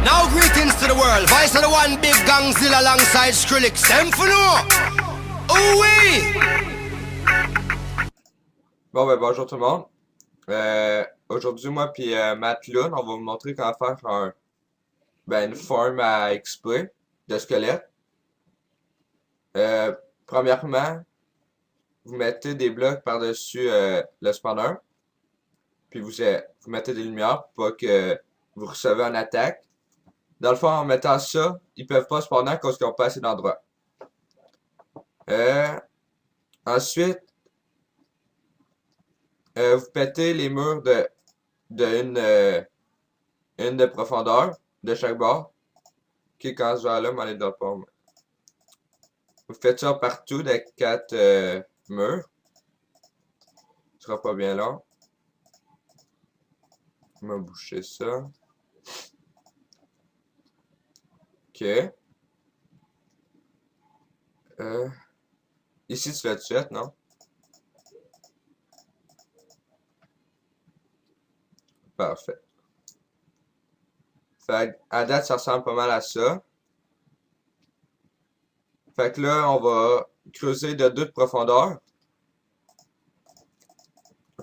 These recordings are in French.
Now greetings to the world. Voice of the one big gangzilla alongside Skrillex. Them for no. Oh oui. Bon ben bonjour tout le monde. Aujourd'hui moi puis Matt Lune, on va vous montrer comment faire une forme à XP de squelette. Premièrement, vous mettez des blocs par-dessus le spawner. Puis vous mettez des lumières pour pas que vous recevez une attaque. Dans le fond, en mettant ça, ils peuvent pas spawner à cause qu'ils n'ont pas assez d'endroits. Ensuite, vous pétez les murs une de profondeur de chaque bord. Qui quand je vais là, m'aller dans le pont. Vous faites ça partout de 4 murs. Ce sera pas bien long. On va boucher ça. Ok. Ici, tu l'as fait, non? Parfait. Fait à date, ça ressemble pas mal à ça. Fait que là, on va creuser de 2 de profondeur.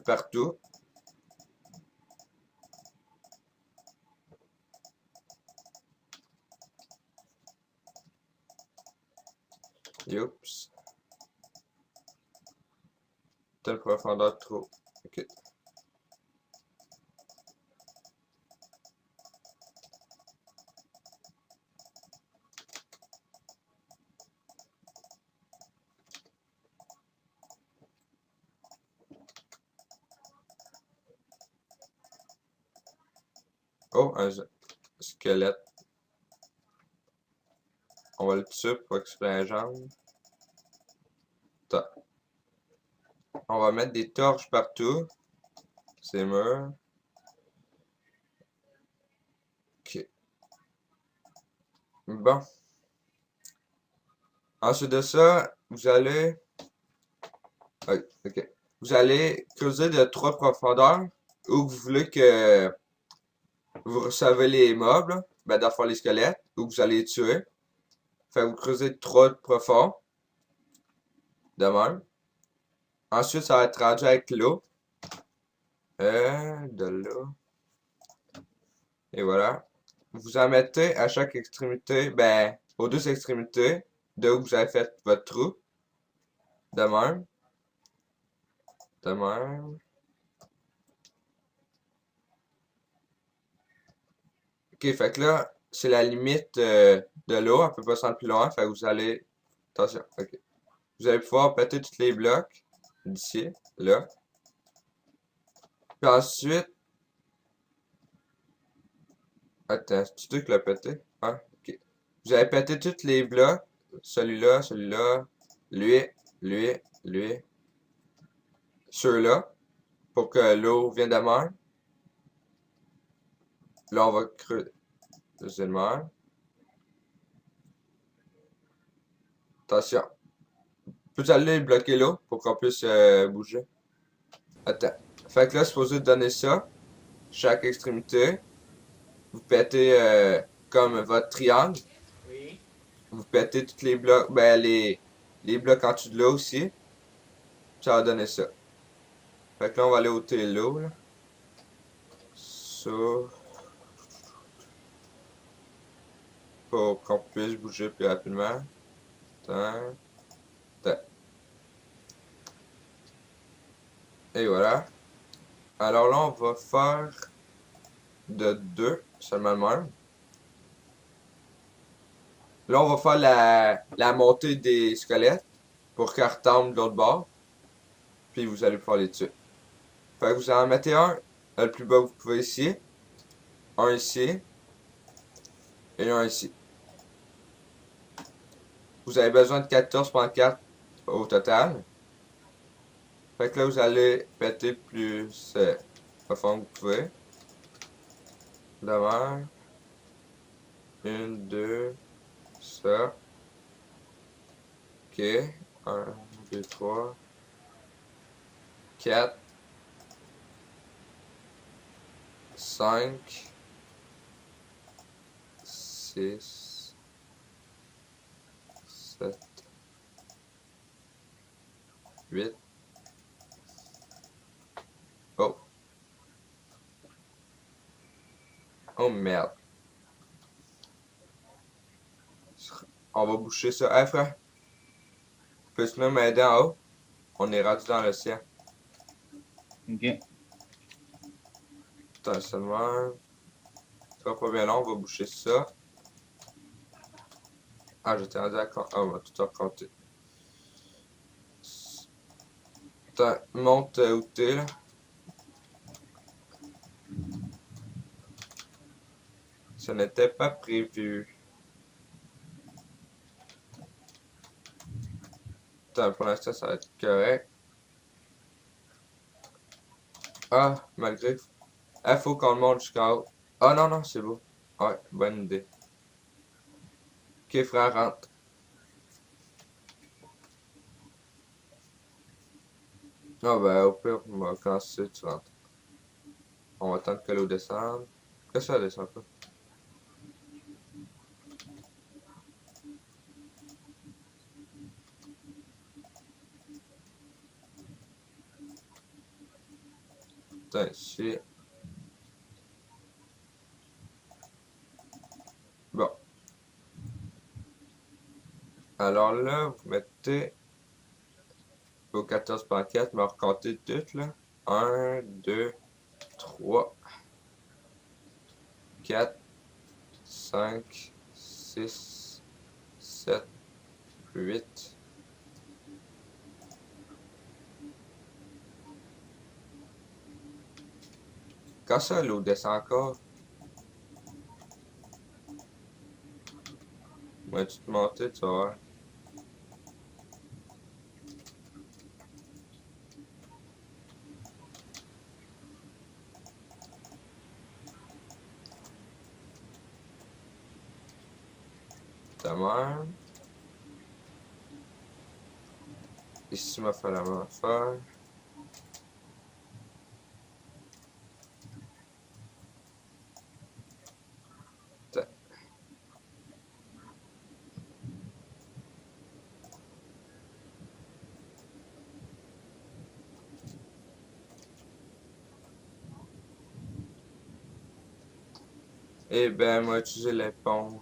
Partout. Oups. Telle profondeur trop. Ok. Oh, un squelette. On va le tuer pour qu'il se fasse la jambe. On va mettre des torches partout. Ces murs. Ok. Bon. Ensuite de ça, vous allez... Ok. Vous allez creuser de 3 profondeurs où vous voulez que vous recevez les mobs, ben d'abord les squelettes, où vous allez les tuer. Fait que vous creusez de 3 profonds. De même. Ensuite, ça va être rendu avec l'eau. De l'eau. Et voilà. Vous en mettez à chaque extrémité, ben, aux 2 extrémités, de où vous avez fait votre trou. De même. De même. Ok, fait que là, c'est la limite de l'eau, on peut pas s'en plus loin, fait que vous allez... Attention, ok. Vous allez pouvoir péter tous les blocs d'ici, là. Puis ensuite... Attends, c'est toi qui l'as pété? Ah, ok. Vous allez péter tous les blocs. Celui-là, celui-là, lui. Ceux-là. Pour que l'eau vienne de mer. Là, on va creuser le mer. Attention. Peux-tu aller bloquer l'eau pour qu'on puisse bouger? Attends. Fait que là, supposé donner ça. Chaque extrémité. Vous pétez comme votre triangle. Oui. Vous pétez tous les blocs. Ben, les blocs en dessous de l'eau aussi. Ça va donner ça. Fait que là, on va aller ôter l'eau, là. Ça. Pour qu'on puisse bouger plus rapidement. Attends. Attends. Et voilà. Alors là, on va faire de 2, seulement le même. Là, on va faire la montée des squelettes pour qu'ils retombent de l'autre bord. Puis vous allez pouvoir les tuer. Fait que vous en mettez un, le plus bas que vous pouvez ici. Un ici. Et un ici. Vous avez besoin de 14.4 au total. Fait que là, vous allez péter plus profond que vous pouvez. D'abord. 1, 2. Ça. Ok. 1, 2, 3. 4. 5. 6, 7, 8. Oh. Oh merde. On va boucher ça. Hey frère, peux-tu même m'aider en haut? On est rendu dans l'océan. Ok. Attends, seulement. Ça va pas bien long, on va boucher ça. Ah, j'étais rendu à compter. Ah, on va tout recompter. Attends, monte où t'es là. Ça n'était pas prévu. Attends, pour l'instant, ça va être correct. Ah, malgré. Ah, faut qu'on le monte jusqu'en haut. Ah, non, non, c'est beau. Ouais, bonne idée. Ok, frère, rentre. Ah, ben, au pire, quand c'est, tu rentres. On va attendre que l'eau descende. Qu'est-ce que ça descend pas? Attends, ici. Bon. Alors là, vous mettez vos 14 pancarte, mais recomptez toutes, là. 1, 2, 3, 4, 5, 6, 7, 8. Quand ça, l'eau descend encore? Ouais, tu te monter, tu vas voir. Ta mère. Ici, m'a fait la même affaire. Ta- Eh ben, moi, utiliser l'éponge.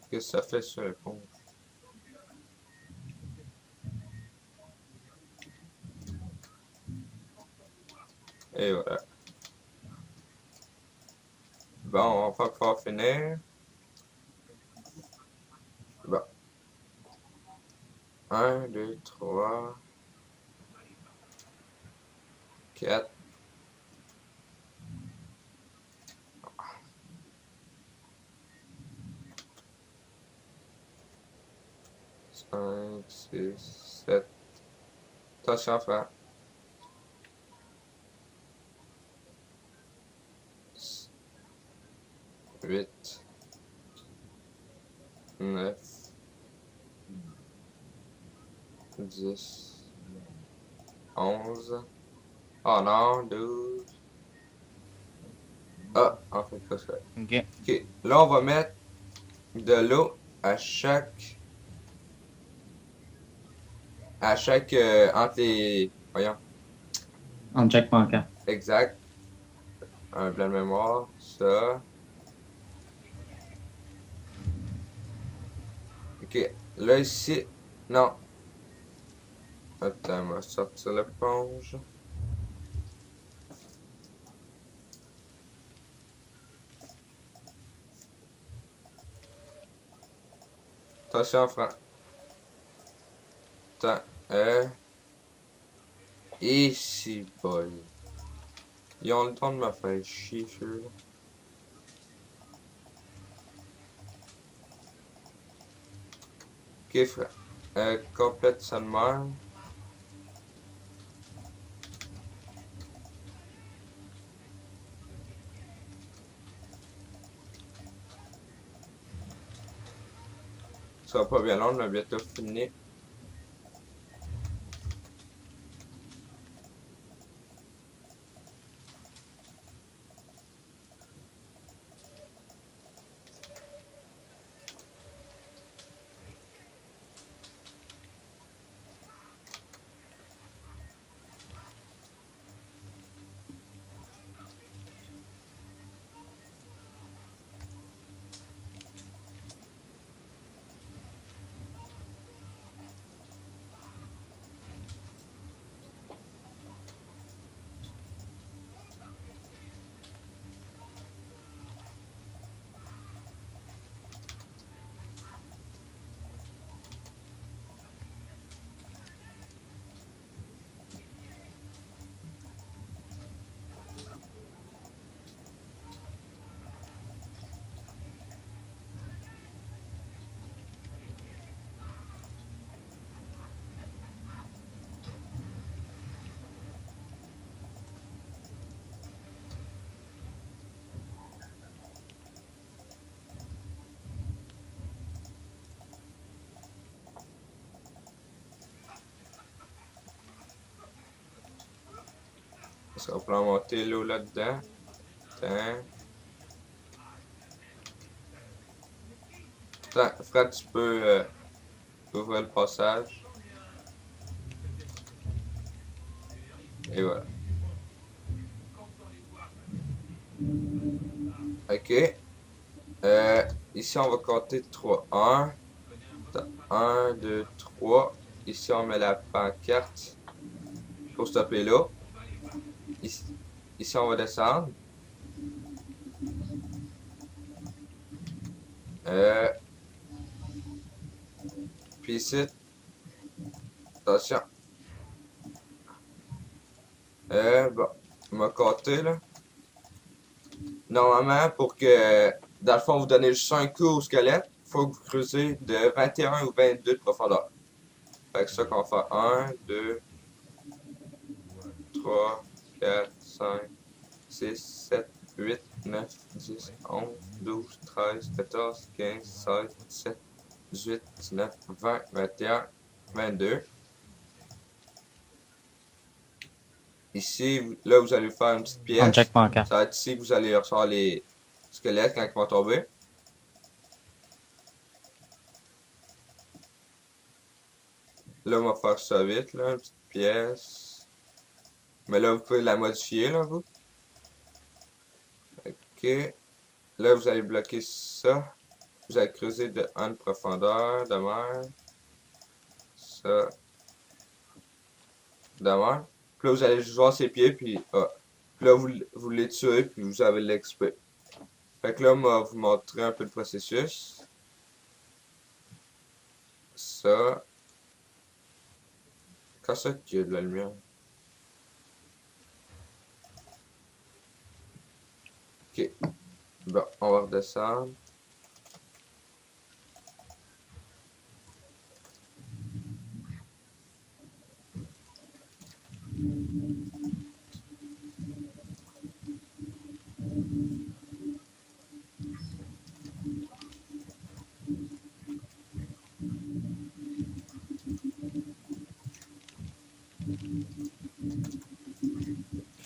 Qu'est-ce que ça fait sur l'éponge? Et voilà. Bon, on va pas pouvoir finir. Bon. 1, 2, 3, 4. 5, 6, 7. Attention, frère. 8, 9, 10, 11. Oh non, 12. Ah, en fait, pas ça. Ok. Ok, là, on va mettre de l'eau à chaque. Entre les. Voyons. En check pancarte. Exact. Un blanc de mémoire. Ça. Ok. Là, ici. Non. Attends, on va sortir l'éponge. Attention, frère. Attends. Ici, boy. Ils ont le temps de me faire chier, ceux-là. Ok, frère. Complète ça de même. Ça va pas bien long, on a bientôt fini. Ça va pouvoir monter l'eau là-dedans. Attends. Attends, Fred, tu peux ouvrir le passage. Et voilà. Ok. Ici, on va compter 3. 1, 2, 3. Ici, on met la pancarte. Faut stopper là. Ici, on va descendre. Puis ici, attention. Bon, on va compter là. Normalement, pour que, dans le fond, vous donnez juste un coup au squelette, il faut que vous creusez de 21 ou 22 de profondeur. Fait que ça qu'on fait 1, 2, 3, 4, 5, 6, 7, 8, 9, 10, 11, 12, 13, 14, 15, 16, 17, 18, 19, 20, 21, 22. Ici, là, vous allez faire une petite On pièce. check mon cas. Ça va être ici que vous allez recevoir les squelettes quand ils vont tomber. Là, on va faire ça vite, là, une petite pièce. Mais là, vous pouvez la modifier, là, vous. Ok. Là, vous allez bloquer ça. Vous allez creuser de 1 de profondeur, de mer. Ça. De mer. Puis là, vous allez juste voir ses pieds, puis ah. Puis là, vous les tuez, puis vous avez l'XP. Fait que là, on va vous montrer un peu le processus. Ça. Quand ça qu'il y a de la lumière? Ok. Bon, on va redescendre.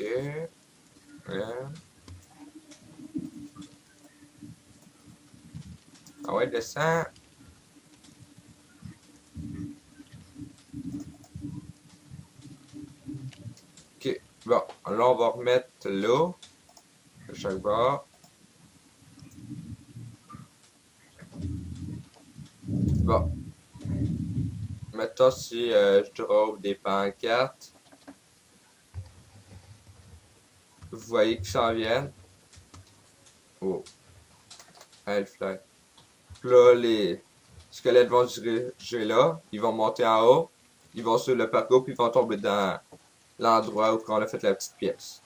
Ok. Voilà. Ah ouais, descend. Ok. Bon, là, on va remettre l'eau de chaque bord. Bon. Mettons si je drop des pancartes. Vous voyez qu'ils s'en viennent. Oh. Elle fly. Puis là, les squelettes vont se diriger là. Ils vont monter en haut. Ils vont sur le parcours, puis ils vont tomber dans l'endroit où on a fait la petite pièce.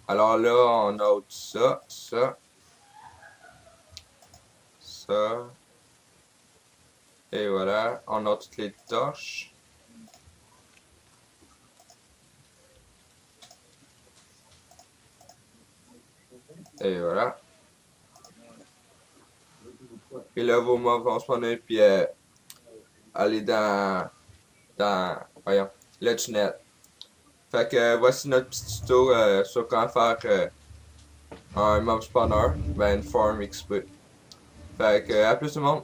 Alors là, on a ça, ça, ça. Et voilà, on a toutes les torches. Et voilà. Et là, vos mobs vont spawner, puis aller voyons, le tunnel. Fait que voici notre petit tuto sur comment faire un mob spawner, ben une farm XP. Fait que à plus tout le monde!